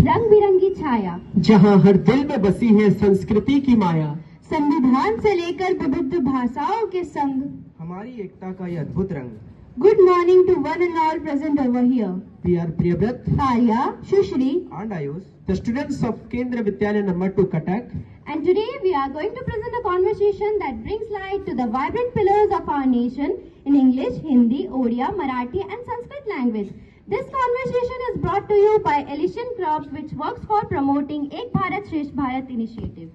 रंग बिरंगी छाया, जहाँ हर दिल में बसी है संस्कृति की माया, संविधान से लेकर विविध भाषाओं के संग, हमारी एकता का ये अद्भुत रंग। Good morning to one and all present over here. We are Priyabrat, Arya, Shushri, And Ayush, the students of Kendra Vidyalaya number 2 Cuttack, and today we are going to present a conversation that brings light to the vibrant pillars of our nation in English, Hindi, Odia, Marathi and Sanskrit language. This conversation is brought to you by Elysian Crops, which works for promoting Ek Bharat Shresth Bharat initiative.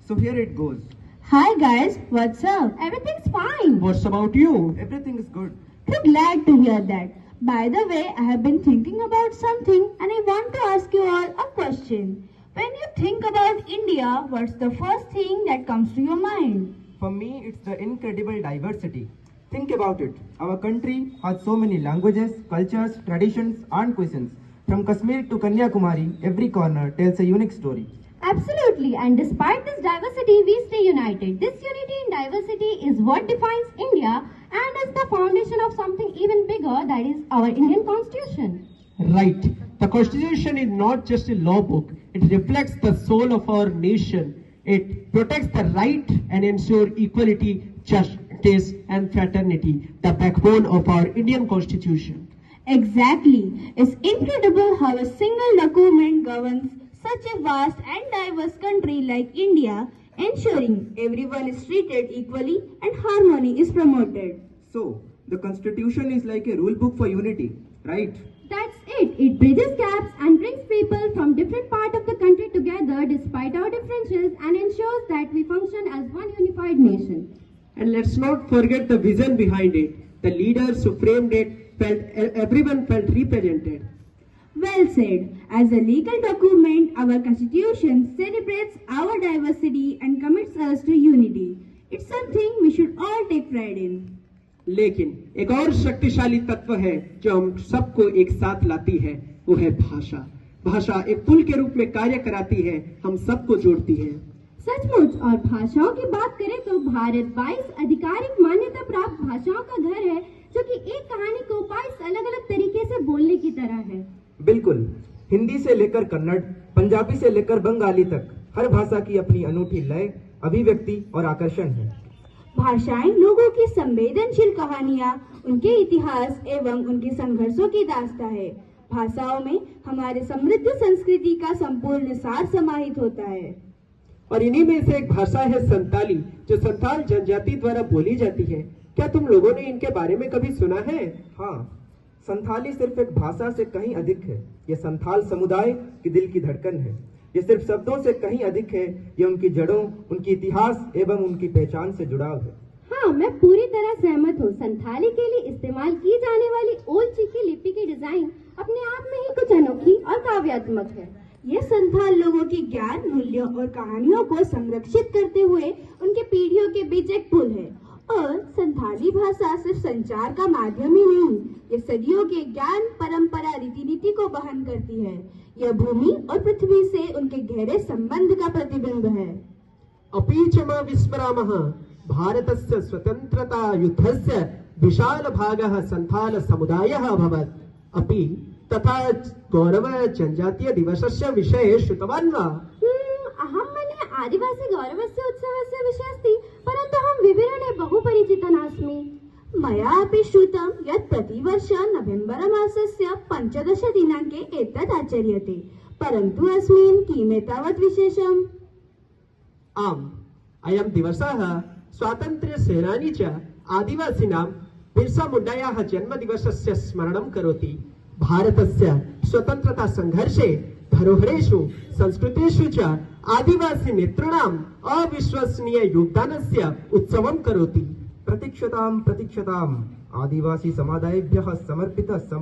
so here it goes. Hi guys, what's up? Everything's fine. what's about you? Everything is good. So glad to hear that. By the way, I have been thinking about something and I want to ask you all a question. When you think about India, what's the first thing that comes to your mind? For me, it's the incredible diversity. Think about it. Our country has so many languages, cultures, traditions, and cuisines. From Kashmir to Kanyakumari, every corner tells a unique story. Absolutely, and despite this diversity, we stay united. This unity in diversity is what defines India and is the foundation of something even bigger, that is our Indian Constitution. Right. The Constitution is not just a law book. It reflects the soul of our nation. It protects the right and ensures equality, justice and fraternity, the backbone of our Indian Constitution. Exactly. It's incredible how a single document governs such a vast and diverse country like India, ensuring everyone is treated equally and harmony is promoted. So, the Constitution is like a rule book for unity, right? That's it. It bridges gaps and brings people from different parts of the country together despite our differences and ensures that we function as one unified nation. And let's not forget the vision behind it. The leaders who framed it everyone felt represented. Well said. As a legal document, our Constitution celebrates our diversity and commits us to unity. It's something we should all take pride in. लेकिन एक और शक्तिशाली तत्व है जो हम सबको एक साथ लाती है, वो है भाषा। भाषा एक पुल के रूप में कार्य कराती है, हम सबको जोड़ती है। सचमुच, और भाषाओं की बात करें तो भारत 22 आधिकारिक मान्यता प्राप्त भाषाओं का घर है, जो कि एक कहानी को 22 अलग-अलग तरीके से बोलने की तरह है। बिल्कुल। हिंदी से लेकर कन्नड़, पंजाबी से लेकर बंगाली तक, हर भाषा की अपनी अनूठी लय, अभिव्यक्ति और आकर्षण है। भाषाएं लोगों की संवेदनशील कहानियां, उनके इतिहास एवं उनके संघर्षों की दास्तां है। भाषाओं में हमारे समृद्ध संस्कृति का संपूर्ण सार समाहित होता है। और इन्हीं में से एक भाषा है संताली, जो संथाल जनजाति द्वारा बोली जाती है। क्या तुम लोगों ने इनके बारे में कभी सुना है? हाँ, संथाली सिर्फ एक भाषा से कहीं अधिक है। ये संथाल समुदाय की दिल की धड़कन है। ये सिर्फ शब्दों से कहीं अधिक है। ये उनकी जड़ों, उनकी इतिहास एवं उनकी पहचान से जुड़ाव है। हाँ, मैं पूरी तरह सहमत हूँ। संथाली के लिए इस्तेमाल की जाने वाली ओल चिकी लिपि की डिजाइन अपने आप में ही कुछ अनोखी और काव्यात्मक है। ये संथाल लोगों की ज्ञान, मूल्यों और कहानियों को संरक्षित करते हुए उनके पीढ़ियों के बीच एक पुल है। और संथाली भाषा सिर्फ संचार का माध्यम ही नहीं, ये सदियों के ज्ञान, परंपरा, रीति नीति को वहन करती है। यह भूमि और पृथ्वी से उनके गहरे संबंध का प्रतिबिंब है। अपि च मा विस्मरामः भारतस्य स्वतंत्रता युद्धस्य विशाल भागः संथाल समुदायः अभवत्। अपि तथा गौरव जनजातीय दिवसस्य विषये श्रुतवान् वा? अहं मन्ये आदिवासी गौरवस्य उत्सवस्य विषयस्ति, परन्तु अहं विवरणे बहु परिचिता नास्मि। मया अपि श्रुतं यत् प्रतिवर्ष नवेम्बर मासस्य 15 दिनाङ्के एतत् आचर्यते, परन्तु अस्मिन् किम् एतावत् विशेषम्? आम्, अयं दिवसः स्वातन्त्र्य सेनानी च आदिवासिनां बिरसा मुण्डायाः जन्मदिवसस्य स्मरणं करोति। भारतस्य स्वतन्त्रता संघर्षे धरोहरेषु संस्कृतेषु च आदिवासी नेतॄणाम् अविश्वसनीय योगदानस्य उत्सवं करोति। प्रतीक्षताम् आदिवासी समुदायेभ्यः समर्पित